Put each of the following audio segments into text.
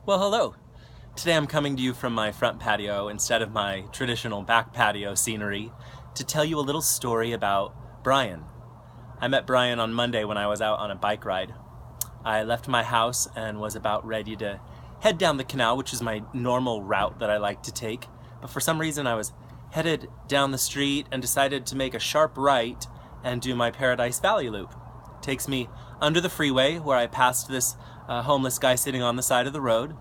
Well, hello. Today I'm coming to you from my front patio instead of my traditional back patio scenery to tell you a little story about Brian. I met Brian on Monday when I was out on a bike ride. I left my house and was about ready to head down the canal, which is my normal route that I like to take, but for some reason I was headed down the street and decided to make a sharp right and do my Paradise Valley loop. It takes me under the freeway where I passed this homeless guy sitting on the side of the road,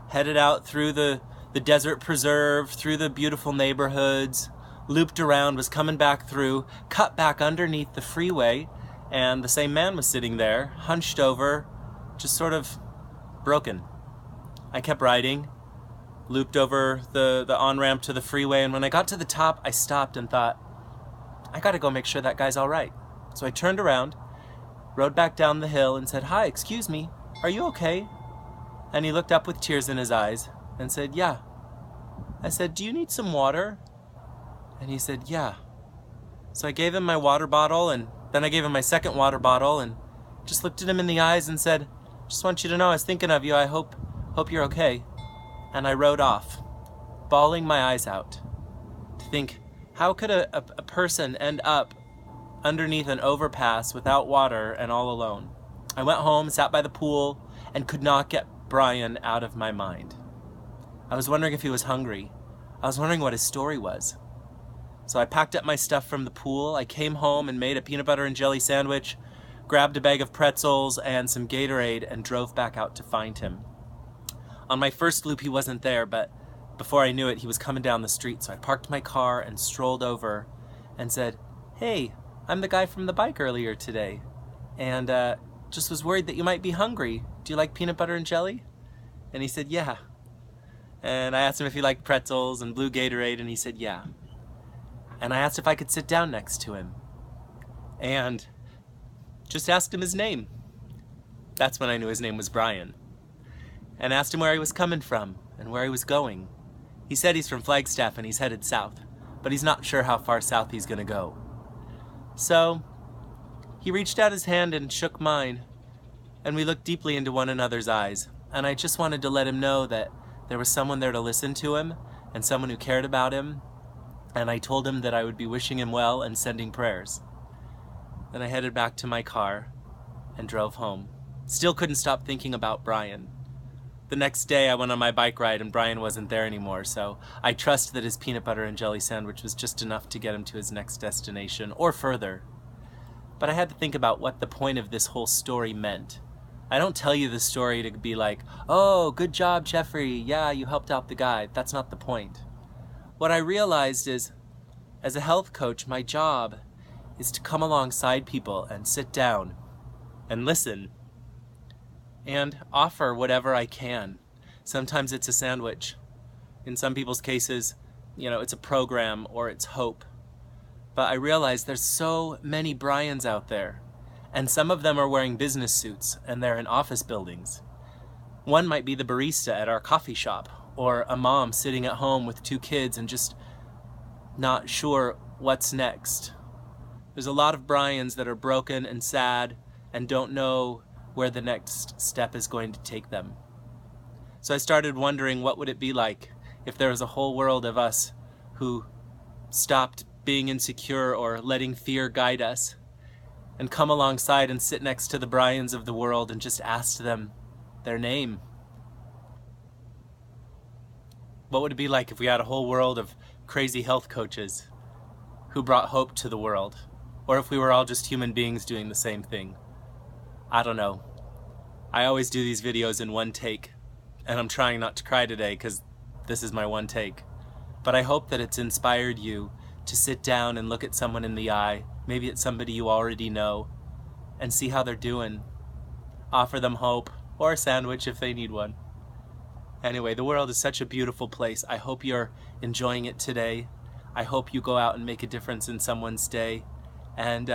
headed out through the desert preserve, through the beautiful neighborhoods, looped around, was coming back through, cut back underneath the freeway, and the same man was sitting there, hunched over, just sort of broken. I kept riding, looped over the on-ramp to the freeway, and when I got to the top, I stopped and thought, I gotta go make sure that guy's all right. So I turned around, rode back down the hill and said, "Hi, excuse me, are you okay?" And he looked up with tears in his eyes and said, "Yeah." I said, "Do you need some water?" And he said, "Yeah." So I gave him my water bottle, and then I gave him my second water bottle and just looked at him in the eyes and said, "Just want you to know I was thinking of you. I hope you're okay." And I rode off, bawling my eyes out to think, how could a person end up underneath an overpass without water and all alone? I went home, sat by the pool, and could not get Brian out of my mind. I was wondering if he was hungry. I was wondering what his story was. So I packed up my stuff from the pool, I came home and made a peanut butter and jelly sandwich, grabbed a bag of pretzels and some Gatorade, and drove back out to find him. On my first loop he wasn't there, but before I knew it he was coming down the street, so I parked my car and strolled over and said, "Hey, I'm the guy from the bike earlier today, and just was worried that you might be hungry. Do you like peanut butter and jelly?" And he said, "Yeah." And I asked him if he liked pretzels and blue Gatorade, and he said, "Yeah." And I asked if I could sit down next to him, and just asked him his name. That's when I knew his name was Brian. And asked him where he was coming from and where he was going. He said he's from Flagstaff and he's headed south, but he's not sure how far south he's gonna go. So he reached out his hand and shook mine, and we looked deeply into one another's eyes, and I just wanted to let him know that there was someone there to listen to him and someone who cared about him, and I told him that I would be wishing him well and sending prayers. Then I headed back to my car and drove home. Still couldn't stop thinking about Brian. The next day I went on my bike ride and Brian wasn't there anymore, so I trust that his peanut butter and jelly sandwich was just enough to get him to his next destination, or further. But I had to think about what the point of this whole story meant. I don't tell you the story to be like, "Oh, good job, Jeffrey, yeah, you helped out the guy." That's not the point. What I realized is, as a health coach, my job is to come alongside people and sit down and listen and offer whatever I can. Sometimes it's a sandwich. In some people's cases, it's a program or it's hope. But I realize there's so many Brians out there, and some of them are wearing business suits and they're in office buildings. One might be the barista at our coffee shop, or a mom sitting at home with 2 kids and just not sure what's next. There's a lot of Brians that are broken and sad and don't know where the next step is going to take them. So I started wondering, what would it be like if there was a whole world of us who stopped being insecure or letting fear guide us and come alongside and sit next to the Brians of the world and just asked them their name? What would it be like if we had a whole world of crazy health coaches who brought hope to the world? Or if we were all just human beings doing the same thing? I don't know. I always do these videos in one take, and I'm trying not to cry today because this is my one take. But I hope that it's inspired you to sit down and look at someone in the eye, maybe it's somebody you already know, and see how they're doing. Offer them hope, or a sandwich if they need one. Anyway, the world is such a beautiful place. I hope you're enjoying it today. I hope you go out and make a difference in someone's day. And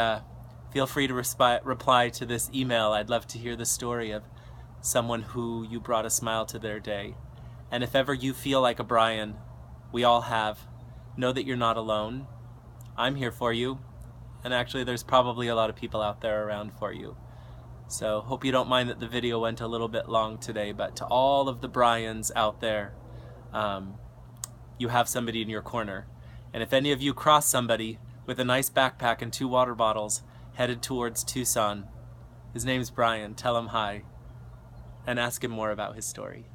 feel free to reply to this email. I'd love to hear the story of someone who you brought a smile to their day. And if ever you feel like a Brian, we all have, know that you're not alone. I'm here for you. And actually, there's probably a lot of people out there around for you. So hope you don't mind that the video went a little bit long today, but to all of the Brians out there, you have somebody in your corner. And if any of you cross somebody with a nice backpack and 2 water bottles headed towards Tucson, his name's Brian, tell him hi and ask him more about his story.